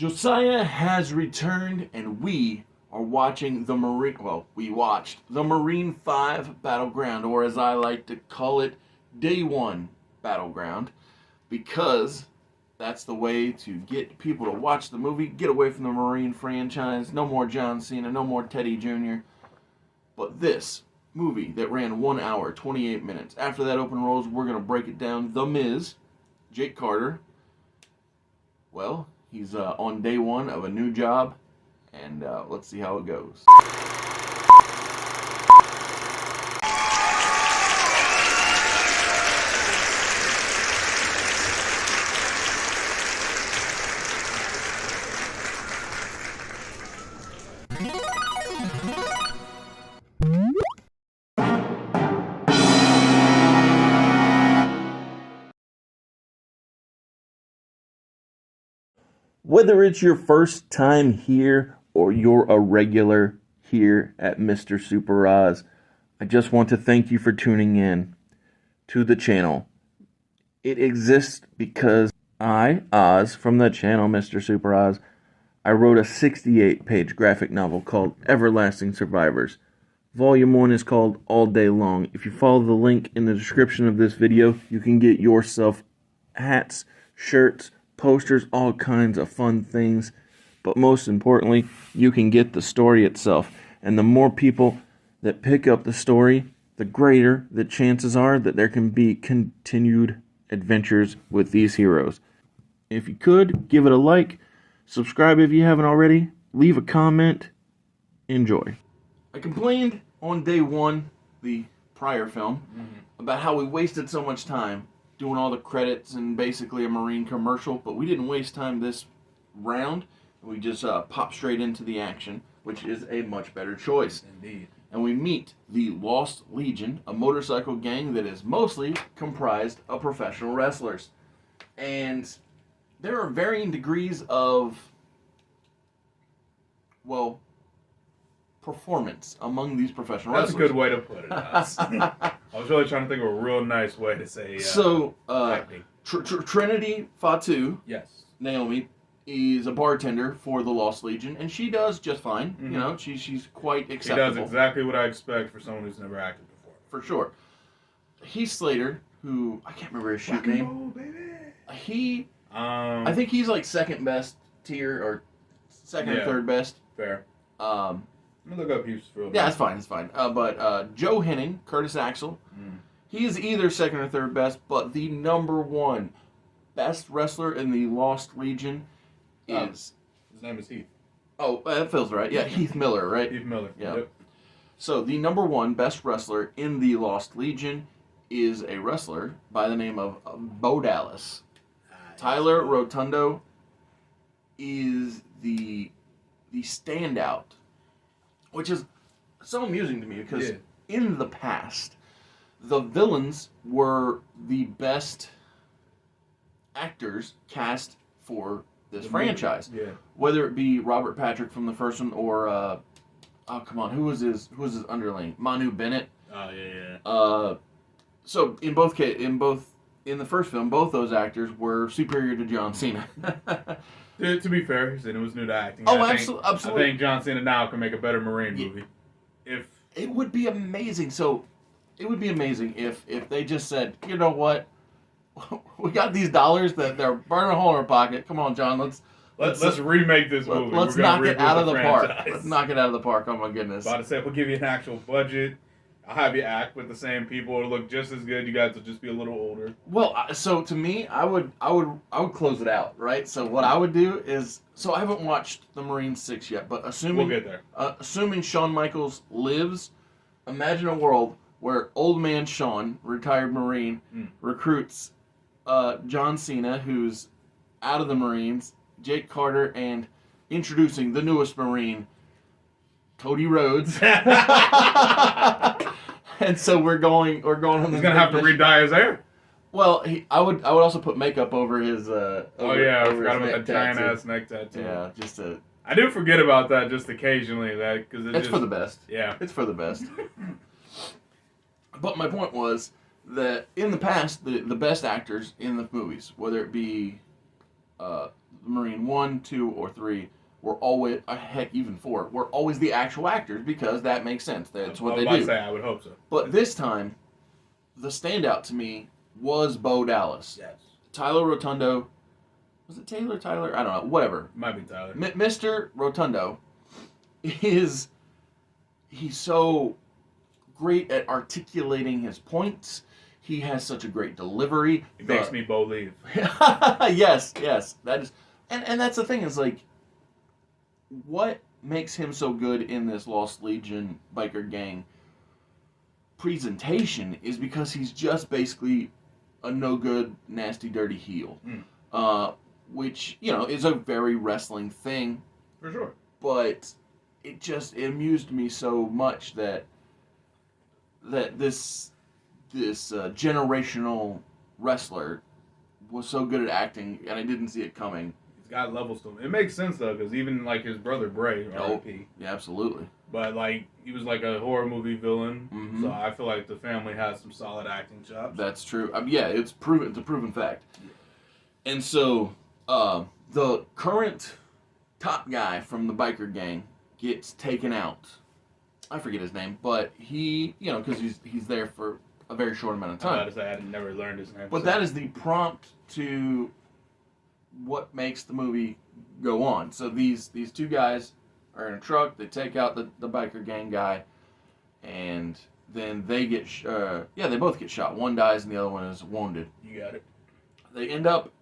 Josiah has returned, and we are watching the Marine. Well, we watched the Marine 5 Battleground, or as I like to call it, Day 1 Battleground, because that's the way to get people to watch the movie, get away from the Marine franchise. No more John Cena, no more Teddy Jr. But this movie that ran 1 hour, 28 minutes. After that open rolls, we're going to break it down. The Miz, Jake Carter, well, he's on day 1 of a new job, and let's see how it goes. Whether it's your first time here or you're a regular here at Mr. Super Oz, I just want to thank you for tuning in to the channel. It exists because I, Oz, from the channel Mr. Super Oz, I wrote a 68-page graphic novel called Everlasting Survivors. Volume 1 is called All Day Long. If you follow the link in the description of this video, you can get yourself hats, shirts, posters, all kinds of fun things. But most importantly, you can get the story itself. And the more people that pick up the story, the greater the chances are that there can be continued adventures with these heroes. If you could, give it a like, subscribe if you haven't already, leave a comment, enjoy. I complained on day 1, the prior film, about how we wasted so much time doing all the credits and basically a Marine commercial, but we didn't waste time this round. We just popped straight into the action, which is a much better choice. Indeed. And we meet the Lost Legion, a motorcycle gang that is mostly comprised of professional wrestlers. And there are varying degrees of, well, performance among these professional That's wrestlers. a good way to put it. I was really trying to think of a real nice way to say acting. Trinity Fatu, Yes. Naomi, is a bartender for the Lost Legion, and she does just fine. Mm-hmm. You know, she's quite She acceptable. does exactly what I expect for someone who's never acted before. For sure. Heath Slater, who, I can't remember his shoot name. Roll, baby. I think he's like second best tier, or second or third best. Fair. Let me look up Hughes for a Yeah, it's fine, it's fine. But Joe Henning, Curtis Axel, he is either second or third best, but the number 1 best wrestler in the Lost Legion is... His name is Heath. Oh, that feels right. Yeah, Heath Miller, right? Heath Miller. Yeah. Yep. So the number 1 best wrestler in the Lost Legion is a wrestler by the name of Bo Dallas. Tyler Rotundo is the standout, which is so amusing to me because in the past, the villains were the best actors cast for this franchise. Yeah. Whether it be Robert Patrick from the first one or oh come on, who was his underling? Manu Bennett. Oh yeah. So in the first film, both those actors were superior to John Cena. To be fair, Cena was new to acting. Oh, absolutely. I think John Cena now can make a better Marine movie. If it would be amazing. So it would be amazing if they just said, you know what, we got these dollars that they're burning a hole in our pocket. Come on, John, let's remake this movie. Let's knock it out of the park. Let's knock it out of the park. Oh my goodness. About to say, we'll give you an actual budget. I'll have you act with the same people. It'll look just as good. You guys will just be a little older. Well, so to me, I would close it out, right? So what I would do is, so I haven't watched the Marine 6 yet, but assuming we'll get there. Assuming Shawn Michaels lives, imagine a world where old man Shawn, retired Marine, recruits John Cena, who's out of the Marines, Jake Carter, and introducing the newest Marine, Cody Rhodes. And so we're going on this. He's gonna have to re-dye his hair. Well, I would also put makeup over his. I forgot about that giant ass neck tattoo. Yeah, just to. I do forget about that just occasionally, because it's for the best. Yeah, it's for the best. But my point was that in the past, the best actors in the movies, whether it be Marine 1, 2, or 3 were always, heck, even 4, were always the actual actors because that makes sense. That's what they do. I would hope so. But this time, the standout to me was Bo Dallas. Yes. Tyler Rotundo. Was it Tyler? I don't know. Whatever. Might be Tyler. Mr. Rotundo he's so great at articulating his points. He has such a great delivery. It makes me believe. yes. That is, and that's the thing is like, what makes him so good in this Lost Legion biker gang presentation is because he's just basically a no good, nasty, dirty heel. Which, is a very wrestling thing. For sure. But it amused me so much that this generational wrestler was so good at acting, and I didn't see it coming. He's got levels to him. It makes sense though, because even like his brother Bray, R.I.P. Yeah, absolutely. But like he was like a horror movie villain, so I feel like the family has some solid acting chops. That's true. Yeah, it's proven. It's a proven fact. Yeah. And so the current top guy from the biker gang gets taken out. I forget his name, but he, because he's there for a very short amount of time. I was about to say I had never learned his name. But that is the prompt to what makes the movie go on. So these two guys are in a truck. They take out the biker gang guy, and then they get they both get shot. One dies and the other one is wounded. You got it. They end up,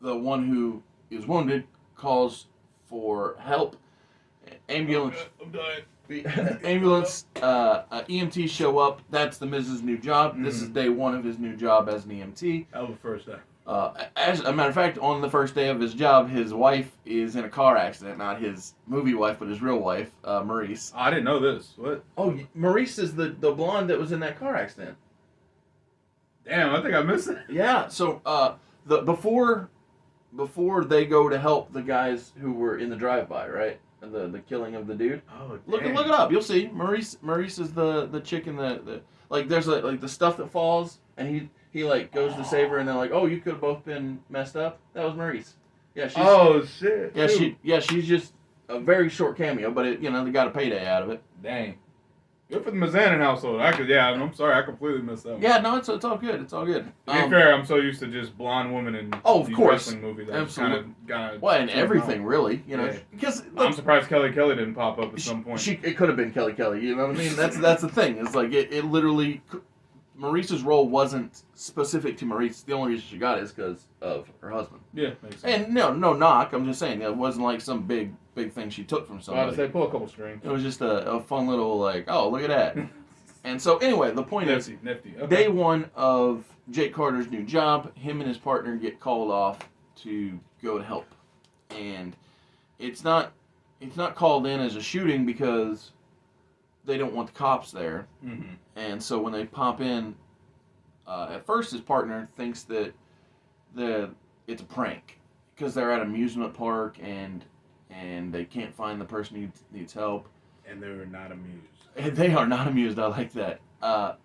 the one who is wounded calls for help. Ambulance. I'm dying. Ambulance, EMT show up. That's the Miz's new job. This is day one of his new job as an EMT. That was the first day. As a matter of fact, on the first day of his job, his wife is in a car accident. Not his movie wife, but his real wife, Maurice. I didn't know this. What? Oh, Maurice is the blonde that was in that car accident. Damn, I think I missed it. Yeah. So before they go to help the guys who were in the drive-by, right? The killing of the dude. Oh, look it up. You'll see. Maurice is the chick in the like. There's like the stuff that falls, and he like goes to save her, and they're like, oh, you could have both been messed up. That was Maurice. Yeah. Shit. Yeah. She's just a very short cameo, but they got a payday out of it. Dang. Good for the Mazanin household. I'm sorry, I completely missed that one. Yeah, no, it's all good. It's all good. To be fair, I'm so used to just blonde women in these wrestling movies. Absolutely. Kind of well, and everything really, because I'm surprised Kelly didn't pop up at some point. It could have been Kelly. You know what I mean? That's the thing. It's like it literally. Maurice's role wasn't specific to Maurice. The only reason she got it is because of her husband. Yeah, makes sense. And no knock. I'm just saying it wasn't like some big thing she took from somebody. I was about to say, pull a couple strings. It was just a fun little like, oh, look at that. And so anyway, the point is, nifty. Okay. Day one of Jake Carter's new job, him and his partner get called off to go to help, and it's not called in as a shooting because they don't want the cops there. Mm-hmm. And so when they pop in, at first his partner thinks that it's a prank because they're at an amusement park and they can't find the person who needs help. And they're not amused. They are not amused. I like that. But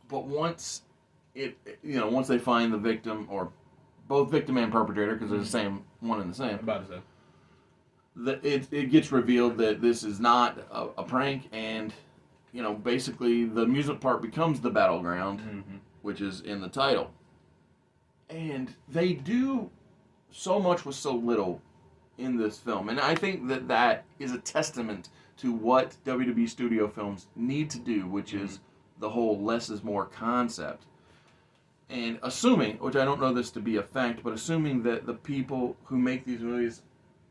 once once they find the victim, or both victim and perpetrator, because they're the same one and the same. I'm about to say. It gets revealed that this is not a prank, and basically the amusement park becomes the Battleground, which is in the title. And they do so much with so little in this film, and I think that is a testament to what WWE studio films need to do, which is the whole less is more concept. And assuming, which I don't know this to be a fact, but assuming that the people who make these movies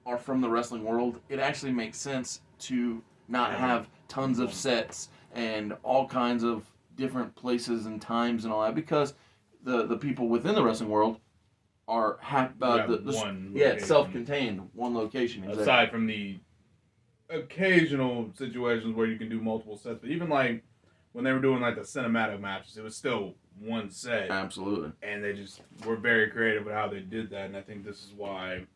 are from the wrestling world, it actually makes sense to not have tons of sets and all kinds of different places and times and all that, because the people within the wrestling world are self-contained, one location. Exactly. Aside from the occasional situations where you can do multiple sets, but even like when they were doing like the cinematic matches, it was still one set. Absolutely. And they just were very creative with how they did that, and I think this is why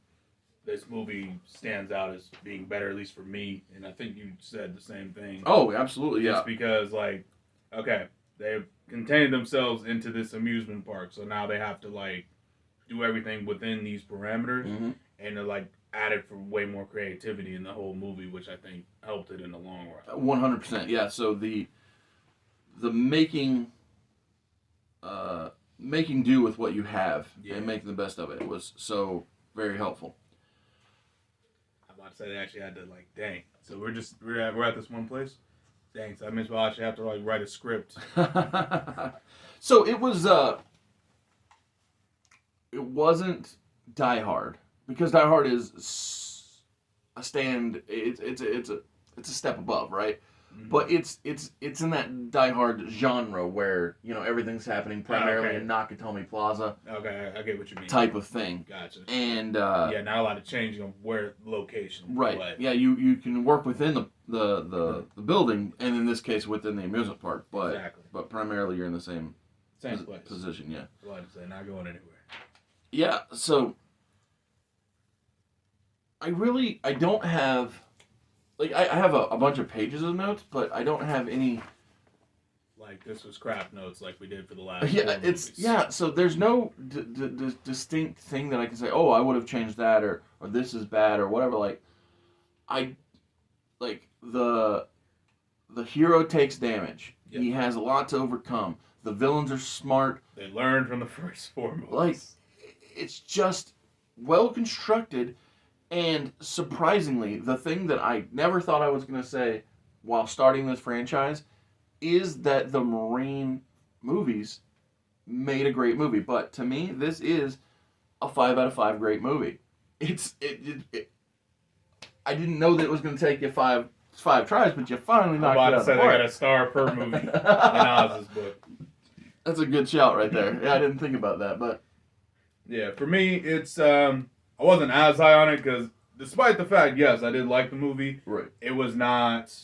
this movie stands out as being better, at least for me, and I think you said the same thing. Oh, absolutely, yeah. Just because, like, okay, they've contained themselves into this amusement park, so now they have to, like, do everything within these parameters, Mm-hmm. and to like added for way more creativity in the whole movie, which I think helped it in the long run. 100%. Yeah. So the making making do with what you have and making the best of it was so very helpful. I'm about to say they actually had to like, dang. So we're at this one place. Dang. So that means we'll actually have to like write a script. So it wasn't Die Hard, because Die Hard is a stand. It's a step above, right? Mm-hmm. But it's in that Die Hard genre where, you know, everything's happening primarily in Nakatomi Plaza. Okay, I get what you mean. Type of thing. Gotcha. And yeah, not a lot of changing of where location. Right. But. Yeah, you can work within the building, and in this case within the amusement park. But exactly. But primarily you're in the same place. Position. Yeah. Well, I'd say not going anywhere. Yeah. So I don't have. Like, I have a bunch of pages of notes, but I don't have any... Like, this was crap notes like we did for the last movies. Yeah, so there's no distinct thing that I can say, oh, I would have changed that, or this is bad, or whatever. Like, the hero takes damage. Yep. He has a lot to overcome. The villains are smart. They learned from the first 4 movies. Like, it's just well-constructed. And surprisingly, the thing that I never thought I was going to say while starting this franchise is that the Marine movies made a great movie. But to me, this is a 5 out of 5 great movie. I didn't know that it was going to take you five tries, but you finally knocked it out of the park. I got a star per movie in Oz's book. That's a good shout right there. Yeah, I didn't think about that, but yeah, for me, it's I wasn't as high on it because, despite the fact, yes, I did like the movie. Right. It was not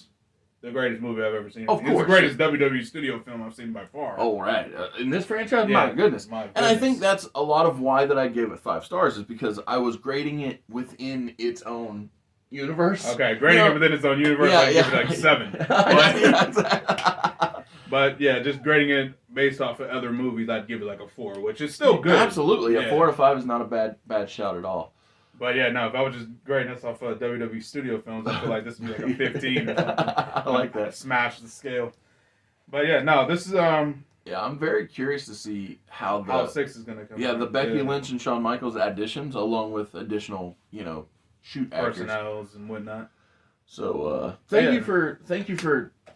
the greatest movie I've ever seen. Of course. It's the greatest WWE studio film I've seen by far. Oh, right. In this franchise, my goodness. And I think that's a lot of why that I gave it 5 stars, is because I was grading it within its own universe. Okay, grading it within its own universe, I give it like 7. But yeah, just grading it based off of other movies, I'd give it like a 4, which is still good. Absolutely, a 4 out of 5 is not a bad shout at all. But yeah, no, if I was just grading this off of WWE studio films, I feel like this would be like a 15 or something. I like that. Smash the scale. But yeah, no, this is yeah, I'm very curious to see how 6 is gonna come. Yeah, the Becky Lynch and Shawn Michaels additions, along with additional, shoot actors, personnels and whatnot. So thank you for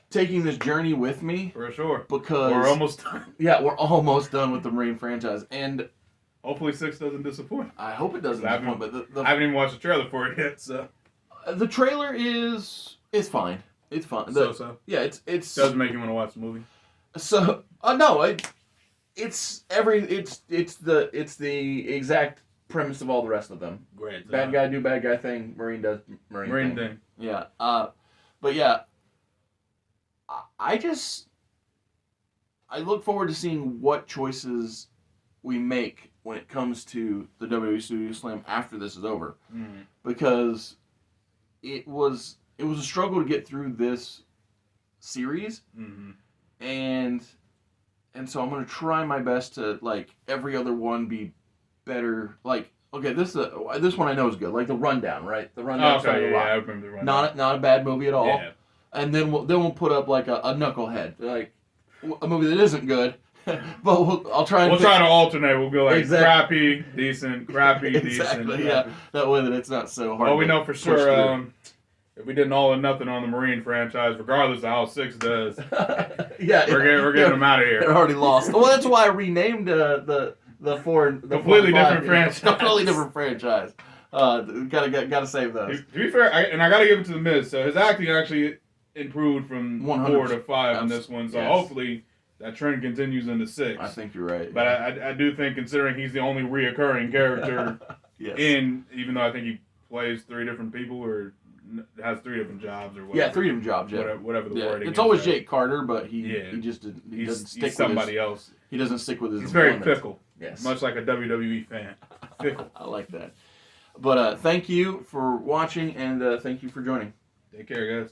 taking this journey with me. For sure. Because we're almost done. Yeah, we're almost done with the Marine franchise, and hopefully 6 doesn't disappoint. I hope it doesn't disappoint. But I haven't even watched the trailer for it yet, so the trailer is fine. It's fine. So. Yeah, it's doesn't make you want to watch the movie. So no, it's the exact premise of all the rest of them. Great. Bad guy do bad guy thing. Marine does Marine thing. Yeah. But yeah, I look forward to seeing what choices we make when it comes to the WWE Studio Slam after this is over, because it was a struggle to get through this series, and so I'm gonna try my best to, like, every other one be better. Like, okay, this one I know is good. Like the Rundown, right? The Rundown. I remember the Rundown. Not a bad movie at all. Yeah. And then we'll put up like a Knucklehead, like a movie that isn't good. But I'll try and... We'll try to alternate. We'll go like exactly. crappy, decent, crappy, exactly, decent. Yeah. That way that it's not so hard. Well, we know for sure if we did an all or nothing on the Marine franchise, regardless of how 6 does, we're getting them out of here. They're already lost. Well, that's why I renamed the 4. Completely different franchise. Completely different franchise. Gotta save those. To be fair, I gotta give it to the Miz. So his acting actually improved from 4 to 5 in this one. So hopefully that trend continues into 6. I think you're right. But I do think, considering he's the only reoccurring character even though I think he plays 3 different people or has 3 different jobs or whatever. Yeah, 3 different jobs. Yeah, whatever the wording. It's always Jake Carter, but he doesn't stick with somebody else. He doesn't stick with his. He's very fickle. Yes, much like a WWE fan. Fickle. I like that. But thank you for watching, and thank you for joining. Take care, guys.